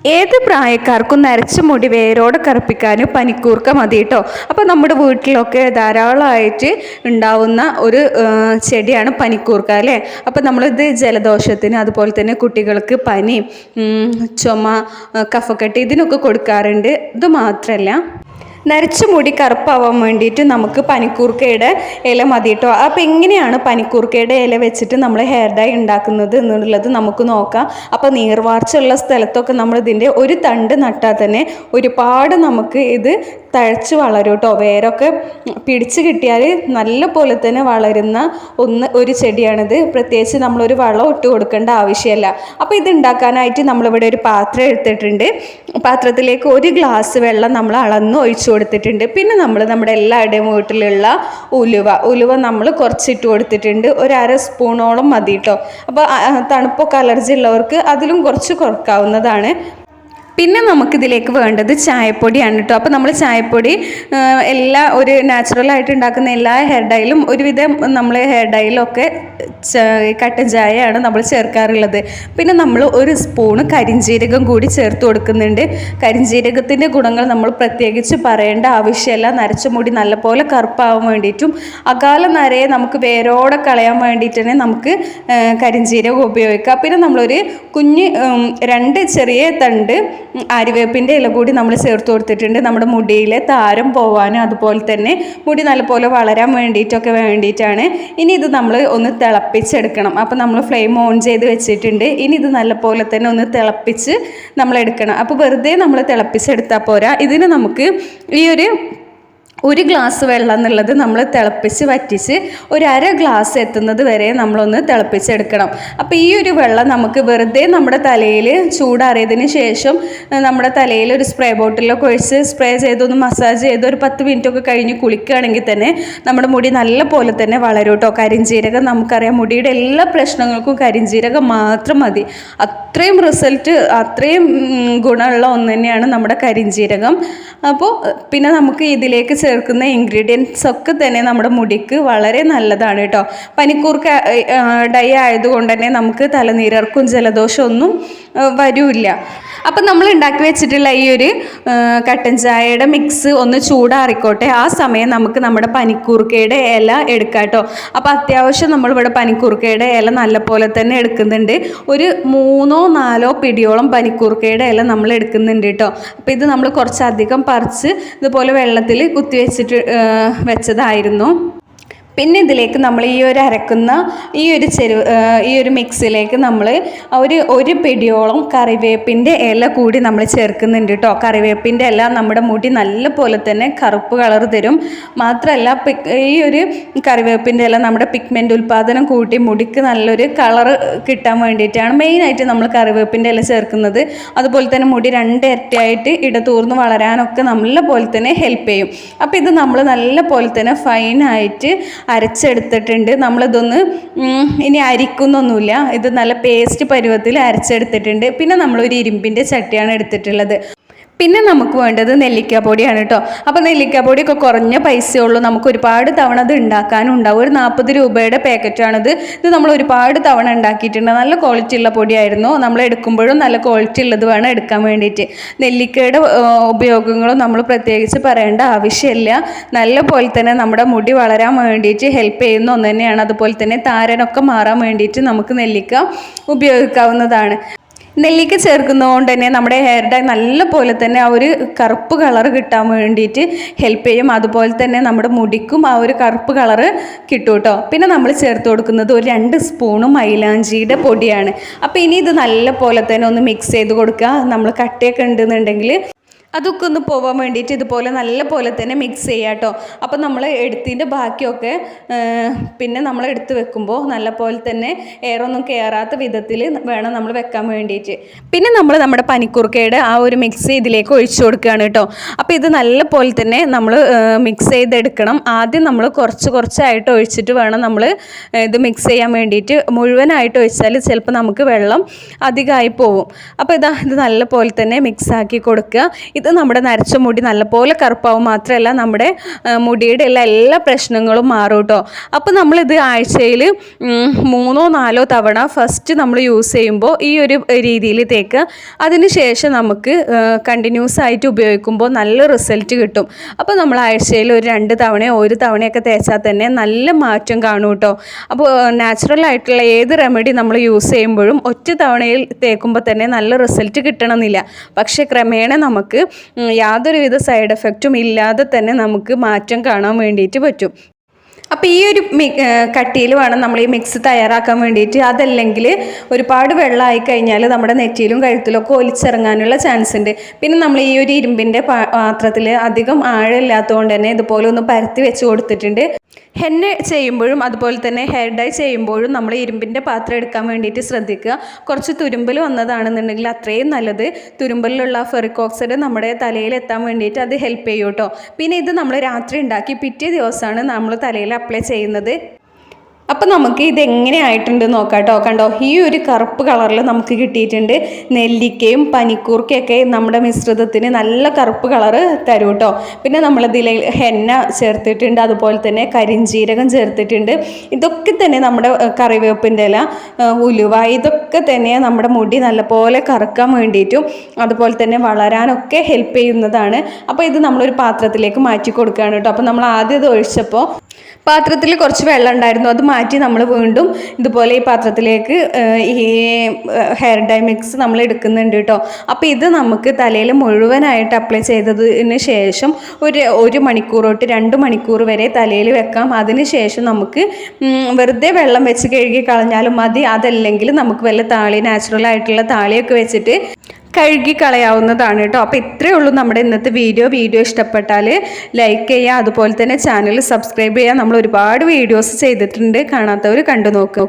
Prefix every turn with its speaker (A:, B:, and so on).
A: ഏത് പ്രായക്കാർക്കും നരച്ച മുടി വേരോടെ കറുപ്പിക്കാനും പനിക്കൂർക്ക മതി കേട്ടോ. അപ്പോൾ നമ്മുടെ വീട്ടിലൊക്കെ ധാരാളമായിട്ട് ഉണ്ടാവുന്ന ഒരു ചെടിയാണ് പനിക്കൂർക്ക അല്ലേ. അപ്പോൾ നമ്മളിത് ജലദോഷത്തിന് അതുപോലെ തന്നെ കുട്ടികൾക്ക് പനി, ചുമ, കഫക്കെട്ട് ഇതിനൊക്കെ കൊടുക്കാറുണ്ട്. ഇത് മാത്രമല്ല, നരച്ച മുടി കറുപ്പാവാൻ വേണ്ടിയിട്ട് നമുക്ക് പനിക്കൂർക്കയുടെ ഇല മതി കേട്ടോ. അപ്പോൾ എങ്ങനെയാണ് പനിക്കൂർക്കയുടെ ഇല വെച്ചിട്ട് നമ്മൾ ഹെയർ ഡൈ ഉണ്ടാക്കുന്നത് എന്നുള്ളത് നമുക്ക് നോക്കാം. അപ്പോൾ നീർവാർച്ചുള്ള സ്ഥലത്തൊക്കെ നമ്മൾ ഇതിൻ്റെ ഒരു തണ്ട് നട്ടാൽ തന്നെ ഒരുപാട് നമുക്ക് ഇത് തഴച്ച് വളരും കേട്ടോ. വേരൊക്കെ പിടിച്ച് കിട്ടിയാൽ നല്ല പോലെ തന്നെ വളരുന്ന ഒരു ചെടിയാണിത്. പ്രത്യേകിച്ച് നമ്മളൊരു വളം ഇട്ട് കൊടുക്കേണ്ട ആവശ്യമില്ല. അപ്പോൾ ഇത് ഉണ്ടാക്കാനായിട്ട് നമ്മളിവിടെ ഒരു പാത്രം എടുത്തിട്ടുണ്ട്. പാത്രത്തിലേക്ക് 1 ഗ്ലാസ് വെള്ളം നമ്മൾ അളന്ന് ഒഴിച്ചു കൊടുത്തിട്ടുണ്ട്. പിന്നെ നമ്മൾ നമ്മുടെ എല്ലാവരുടെയും വീട്ടിലുള്ള ഉലുവ നമ്മൾ കുറച്ചിട്ട് കൊടുത്തിട്ടുണ്ട്. 1/2 സ്പൂണോളം മതി കേട്ടോ. അപ്പോൾ തണുപ്പൊക്കെ അലർജി ഉള്ളവർക്ക് അതിലും കുറച്ച് കുറക്കാവുന്നതാണ്. പിന്നെ നമുക്കിതിലേക്ക് വേണ്ടത് ചായപ്പൊടിയാണ് കേട്ടോ. അപ്പോൾ നമ്മൾ ചായപ്പൊടി ഒരു നാച്ചുറലായിട്ട് ഉണ്ടാക്കുന്ന എല്ലാ ഹെയർ ഡൈയിലും ഒരുവിധം നമ്മൾ ഹെയർ ഡൈയിലൊക്കെ കട്ടൻ ചായയാണ് നമ്മൾ ചേർക്കാറുള്ളത്. പിന്നെ നമ്മൾ 1 സ്പൂണ് കരിഞ്ജീരകം കൂടി ചേർത്ത് കൊടുക്കുന്നുണ്ട്. കരിഞ്ജീരകത്തിൻ്റെ ഗുണങ്ങൾ നമ്മൾ പ്രത്യേകിച്ച് പറയേണ്ട ആവശ്യമില്ല. നരച്ച മുടി നല്ലപോലെ കറുപ്പാവാൻ വേണ്ടിയിട്ടും അകാല നരയെ നമുക്ക് വേരോടെ കളയാൻ വേണ്ടിയിട്ട് തന്നെ നമുക്ക് കരിഞ്ജീരകം ഉപയോഗിക്കാം. പിന്നെ നമ്മളൊരു കുഞ്ഞ് 2 ചെറിയ തണ്ട് ആര്യവേപ്പിൻ്റെ ഇല കൂടി നമ്മൾ ചേർത്ത് കൊടുത്തിട്ടുണ്ട്. നമ്മുടെ മുടിയിലെ താരം പോവാനും അതുപോലെ തന്നെ മുടി നല്ലപോലെ വളരാൻ വേണ്ടിയിട്ടാണ്. ഇനി ഇത് നമ്മൾ ഒന്ന് തിളപ്പിച്ചെടുക്കണം. അപ്പോൾ നമ്മൾ ഫ്ലെയിം ഓൺ ചെയ്ത് വെച്ചിട്ടുണ്ട്. ഇനി ഇത് നല്ലപോലെ തന്നെ ഒന്ന് തിളപ്പിച്ച് നമ്മൾ എടുക്കണം. അപ്പോൾ വെറുതെ നമ്മൾ തിളപ്പിച്ചെടുത്താൽ പോരാ. ഇതിന് നമുക്ക് ഈ 1 ഗ്ലാസ് വെള്ളം എന്നുള്ളത് നമ്മൾ തിളപ്പിച്ച് വറ്റിച്ച് 1/2 ഗ്ലാസ് എത്തുന്നത് വരെ നമ്മളൊന്ന് തിളപ്പിച്ചെടുക്കണം. അപ്പോൾ ഈ ഒരു വെള്ളം നമുക്ക് വെറുതെ നമ്മുടെ തലയിൽ ചൂടാറിയതിന് ശേഷം നമ്മുടെ തലയിൽ ഒരു സ്പ്രേ ബോട്ടിലൊക്കെ ഒഴിച്ച് സ്പ്രേ ചെയ്തൊന്ന് മസാജ് ചെയ്ത് ഒരു 10 മിനിറ്റൊക്കെ കഴിഞ്ഞ് കുളിക്കുകയാണെങ്കിൽ തന്നെ നമ്മുടെ മുടി നല്ല പോലെ തന്നെ വളരും കേട്ടോ. കരിഞ്ജീരകം നമുക്കറിയാം, മുടിയുടെ എല്ലാ പ്രശ്നങ്ങൾക്കും കരിഞ്ജീരകം മാത്രം മതി. അത്രയും റിസൾട്ട്, അത്രയും ഗുണമുള്ള ഒന്ന് തന്നെയാണ് നമ്മുടെ കരിഞ്ജീരകം. അപ്പോൾ പിന്നെ നമുക്ക് ഇതിലേക്ക് ചേർക്കുന്ന ഇൻഗ്രീഡിയൻസ് ഒക്കെ തന്നെ നമ്മുടെ മുടിക്ക് വളരെ നല്ലതാണ് കേട്ടോ. പനിക്കൂർക്ക ഡൈ ആയതുകൊണ്ട് തന്നെ നമുക്ക് തലനീരർക്കും ജലദോഷമൊന്നും വരില്ല. അപ്പം നമ്മൾ ഉണ്ടാക്കി വെച്ചിട്ടുള്ള ഈ ഒരു കട്ടൻ ചായയുടെ മിക്സ് ഒന്ന് ചൂടാറിക്കോട്ടെ. ആ സമയം നമുക്ക് നമ്മുടെ പനിക്കൂർക്കയുടെ ഇല എടുക്കാം കേട്ടോ. അപ്പോൾ അത്യാവശ്യം നമ്മളിവിടെ പനിക്കൂർക്കയുടെ ഇല നല്ലപോലെ തന്നെ എടുക്കുന്നുണ്ട്. ഒരു 3-4 പിടിയോളം പനിക്കൂർക്കയുടെ ഇല നമ്മൾ എടുക്കുന്നുണ്ട് കേട്ടോ. അപ്പോൾ ഇത് നമ്മൾ കുറച്ചധികം പറിച്ച് ഇതുപോലെ വെള്ളത്തിൽ കുത്തിവെച്ചിട്ട് വെച്ചതായിരുന്നു. പിന്നെ ഇതിലേക്ക് നമ്മൾ അരക്കുന്ന ഈ ഒരു മിക്സിലേക്ക് നമ്മൾ ഒരു പിടിയോളം കറിവേപ്പിൻ്റെ ഇല കൂടി നമ്മൾ ചേർക്കുന്നുണ്ട് കേട്ടോ. കറിവേപ്പിൻ്റെ ഇല നമ്മുടെ മുടി നല്ല പോലെ തന്നെ കറുപ്പ് കളർ തരും. മാത്രമല്ല ഈ ഒരു കറിവേപ്പിൻ്റെ ഇല നമ്മുടെ പിഗ്മെൻ്റ് ഉൽപ്പാദനം കൂട്ടി മുടിക്ക് നല്ലൊരു കളർ കിട്ടാൻ വേണ്ടിയിട്ടാണ് മെയിനായിട്ട് നമ്മൾ കറിവേപ്പിൻ്റെ ഇല ചേർക്കുന്നത്. അതുപോലെ തന്നെ മുടി 2 ഇരട്ടിയായിട്ട് ഇടതൂർന്ന് വളരാനൊക്കെ നല്ല പോലെ തന്നെ ഹെൽപ്പ് ചെയ്യും. അപ്പോൾ ഇത് നമ്മൾ നല്ല പോലെ തന്നെ ഫൈനായിട്ട് അരച്ചെടുത്തിട്ടുണ്ട്. നമ്മളിതൊന്ന് ഇനി അരിക്കുന്നൊന്നുമില്ല. ഇത് നല്ല പേസ്റ്റ് പരുവത്തിൽ അരച്ചെടുത്തിട്ടുണ്ട്. പിന്നെ നമ്മളൊരു ഇരുമ്പിൻ്റെ ചട്ടിയാണ് എടുത്തിട്ടുള്ളത്. പിന്നെ നമുക്ക് വേണ്ടത് നെല്ലിക്കാപ്പൊടിയാണ് കേട്ടോ. അപ്പോൾ നെല്ലിക്കാപ്പൊടിയൊക്കെ കുറഞ്ഞ പൈസയുള്ളൂ. നമുക്ക് ഒരുപാട് തവണ അത് ഉണ്ടാക്കാനും ഉണ്ടാവും. ഒരു 40 രൂപയുടെ പാക്കറ്റാണിത്. ഇത് നമ്മൾ ഒരുപാട് തവണ ഉണ്ടാക്കിയിട്ടുണ്ട്. നല്ല ക്വാളിറ്റി ഉള്ള പൊടിയായിരുന്നു. നമ്മൾ എടുക്കുമ്പോഴും നല്ല ക്വാളിറ്റി ഉള്ളത് വേണം എടുക്കാൻ വേണ്ടിയിട്ട്. നെല്ലിക്കയുടെ ഉപയോഗങ്ങളും നമ്മൾ പ്രത്യേകിച്ച് പറയേണ്ട ആവശ്യമില്ല. നല്ല പോലെ തന്നെ നമ്മുടെ മുടി വളരാൻ വേണ്ടിയിട്ട് ഹെൽപ്പ് ചെയ്യുന്ന ഒന്ന് തന്നെയാണ്. അതുപോലെ തന്നെ താരനൊക്കെ മാറാൻ വേണ്ടിയിട്ട് നമുക്ക് നെല്ലിക്ക ഉപയോഗിക്കാവുന്നതാണ്. നെല്ലിക്ക ചേർക്കുന്നതുകൊണ്ട് തന്നെ നമ്മുടെ ഹെയർ ഡൈ നല്ല പോലെ തന്നെ ആ ഒരു കറുപ്പ് കളർ കിട്ടാൻ വേണ്ടിയിട്ട് ഹെൽപ്പ് ചെയ്യും. അതുപോലെ തന്നെ നമ്മുടെ മുടിക്കും ആ ഒരു കറുപ്പ് കളറ് കിട്ടും കേട്ടോ. പിന്നെ നമ്മൾ ചേർത്ത് കൊടുക്കുന്നത് ഒരു 2 സ്പൂണ് മൈലാഞ്ചിയുടെ പൊടിയാണ്. അപ്പോൾ ഇനി ഇത് നല്ല പോലെ തന്നെ ഒന്ന് മിക്സ് ചെയ്ത് കൊടുക്കുക. നമ്മൾ കട്ടയൊക്കെ ഉണ്ടെന്നുണ്ടെങ്കിൽ അതൊക്കെ ഒന്ന് പോകാൻ വേണ്ടിയിട്ട് ഇതുപോലെ നല്ല പോലെ തന്നെ മിക്സ് ചെയ്യുക കേട്ടോ. അപ്പം നമ്മൾ എടുത്തതിൻ്റെ ബാക്കിയൊക്കെ പിന്നെ നമ്മൾ എടുത്ത് വെക്കുമ്പോൾ നല്ല പോലെ തന്നെ എയറൊന്നും കയറാത്ത വിധത്തിൽ വേണം നമ്മൾ വെക്കാൻ വേണ്ടിയിട്ട്. പിന്നെ നമ്മൾ നമ്മുടെ പനിക്കൂർക്കയുടെ ആ ഒരു മിക്സ് ഇതിലേക്ക് ഒഴിച്ചു കൊടുക്കുകയാണ് കേട്ടോ. അപ്പോൾ ഇത് നല്ല പോലെ തന്നെ നമ്മൾ മിക്സ് ചെയ്തെടുക്കണം. ആദ്യം നമ്മൾ കുറച്ചായിട്ട് ഒഴിച്ചിട്ട് വേണം നമ്മൾ ഇത് മിക്സ് ചെയ്യാൻ വേണ്ടിയിട്ട്. മുഴുവനായിട്ട് ഒഴിച്ചാൽ ചിലപ്പോൾ നമുക്ക് വെള്ളം അധികമായി പോവും. അപ്പോൾ ഇത് നല്ല പോലെ തന്നെ മിക്സാക്കി കൊടുക്കുക. ഇത് നമ്മുടെ നരച്ച മുടി നല്ലപോലെ കറുപ്പാവും. മാത്രമല്ല നമ്മുടെ മുടിയുടെ എല്ലാ പ്രശ്നങ്ങളും മാറും കേട്ടോ. അപ്പോൾ നമ്മളിത് ആഴ്ചയിൽ 3-4 തവണ ഫസ്റ്റ് നമ്മൾ യൂസ് ചെയ്യുമ്പോൾ ഈ ഒരു രീതിയിൽ തേക്കുക. അതിന് ശേഷം നമുക്ക് കണ്ടിന്യൂസ് ആയിട്ട് ഉപയോഗിക്കുമ്പോൾ നല്ല റിസൾട്ട് കിട്ടും. അപ്പോൾ നമ്മൾ ആഴ്ചയിൽ ഒരു 2 തവണയോ 1 തവണയൊക്കെ തേച്ചാൽ തന്നെ നല്ല മാറ്റം കാണും കേട്ടോ. അപ്പോൾ നാച്ചുറൽ ആയിട്ടുള്ള ഏത് റെമഡി നമ്മൾ യൂസ് ചെയ്യുമ്പോഴും ഒറ്റ തവണയിൽ തേക്കുമ്പോൾ തന്നെ നല്ല റിസൾട്ട് കിട്ടണമെന്നില്ല. പക്ഷേ ക്രമേണ നമുക്ക് യാതൊരുവിധ സൈഡ് എഫക്റ്റും ഇല്ലാതെ തന്നെ നമുക്ക് മാറ്റം കാണാൻ വേണ്ടിയിട്ട് പറ്റും. അപ്പോൾ ഈ ഒരു കട്ടിയിൽ വേണം നമ്മൾ ഈ മിക്സ് തയ്യാറാക്കാൻ വേണ്ടിയിട്ട്. അതല്ലെങ്കിൽ ഒരുപാട് വെള്ളമായി കഴിഞ്ഞാൽ നമ്മുടെ നെറ്റിയിലും കഴുത്തിലൊക്കെ ഒലിച്ചിറങ്ങാനുള്ള ചാൻസ് ഉണ്ട്. പിന്നെ നമ്മൾ ഈ ഒരു ഇരുമ്പിൻ്റെ പാത്രത്തിൽ അധികം ആഴമില്ലാത്തതുകൊണ്ട് തന്നെ ഇതുപോലെ ഒന്ന് പരത്തി വെച്ച് കൊടുത്തിട്ടുണ്ട്. ഹെന്ന ചെയ്യുമ്പോഴും അതുപോലെ തന്നെ ഹെയർ ഡൈ ചെയ്യുമ്പോഴും നമ്മൾ ഇരുമ്പിൻ്റെ പാത്രം എടുക്കാൻ വേണ്ടിയിട്ട് ശ്രദ്ധിക്കുക. കുറച്ച് തുരുമ്പൽ വന്നതാണെന്നുണ്ടെങ്കിൽ അത്രയും നല്ലത്. തുരുമ്പലിലുള്ള ഫെറിക് ഓക്സൈഡ് നമ്മുടെ തലയിൽ എത്താൻ വേണ്ടിയിട്ട് അത് ഹെൽപ്പ് ചെയ്യും കേട്ടോ. പിന്നെ ഇത് നമ്മൾ രാത്രി ഉണ്ടാക്കി പിറ്റേ ദിവസമാണ് നമ്മൾ തലയിൽ അപ്ലൈ ചെയ്യുന്നത്. അപ്പം നമുക്ക് ഇതെങ്ങനെ ആയിട്ടുണ്ട് നോക്കാം കേട്ടോ. കണ്ടോ, ഈ ഒരു കറുപ്പ് കളറിൽ നമുക്ക് കിട്ടിയിട്ടുണ്ട്. നെല്ലിക്കയും പനിക്കൂർക്കയൊക്കെ നമ്മുടെ മിശ്രിതത്തിന് നല്ല കറുപ്പ് കളറ് തരും കേട്ടോ. പിന്നെ നമ്മളിതിൽ ഹെന്ന ചേർത്തിട്ടുണ്ട്, അതുപോലെ തന്നെ കരിഞ്ജീരകം ചേർത്തിട്ടുണ്ട്. ഇതൊക്കെ തന്നെ നമ്മുടെ കറിവേപ്പിൻ്റെ ഇല, ഉലുവ, ഇതൊക്കെ തന്നെ നമ്മുടെ മുടി നല്ലപോലെ കറുക്കാൻ വേണ്ടിയിട്ടും അതുപോലെ തന്നെ വളരാനൊക്കെ ഹെൽപ്പ് ചെയ്യുന്നതാണ്. അപ്പോൾ ഇത് നമ്മളൊരു പാത്രത്തിലേക്ക് മാറ്റി കൊടുക്കുകയാണ് കേട്ടോ. അപ്പോൾ നമ്മൾ ആദ്യം ഇത് ഒഴിച്ചപ്പോൾ പാത്രത്തിൽ കുറച്ച് വെള്ളം ഉണ്ടായിരുന്നു, അത് മാറ്റി നമ്മൾ വീണ്ടും ഇതുപോലെ ഈ പാത്രത്തിലേക്ക് ഈ ഹെയർ ഡൈ മിക്സ് നമ്മൾ എടുക്കുന്നുണ്ട് കേട്ടോ. അപ്പോൾ ഇത് നമുക്ക് തലയിൽ മുഴുവനായിട്ട് അപ്ലൈ ചെയ്തതിന് ശേഷം ഒരു മണിക്കൂർ തൊട്ട് 2 മണിക്കൂർ വരെ തലയിൽ വെക്കാം. അതിന് ശേഷം നമുക്ക് വെറുതെ വെള്ളം വെച്ച് കഴുകി കളഞ്ഞാലും മതി. അതല്ലെങ്കിൽ നമുക്ക് വല്ല താളി, നാച്ചുറൽ ആയിട്ടുള്ള താളിയൊക്കെ വെച്ചിട്ട് കഴുകി കളയാവുന്നതാണ് കേട്ടോ. അപ്പോൾ ഇത്രയേ ഉള്ളൂ നമ്മുടെ ഇന്നത്തെ വീഡിയോ ഇഷ്ടപ്പെട്ടാൽ ലൈക്ക് ചെയ്യുക, അതുപോലെ തന്നെ ചാനൽ സബ്സ്ക്രൈബ് ചെയ്യുക. നമ്മൾ ഒരുപാട് വീഡിയോസ് ചെയ്തിട്ടുണ്ട്, കാണാത്തവർ കണ്ടു നോക്കുക.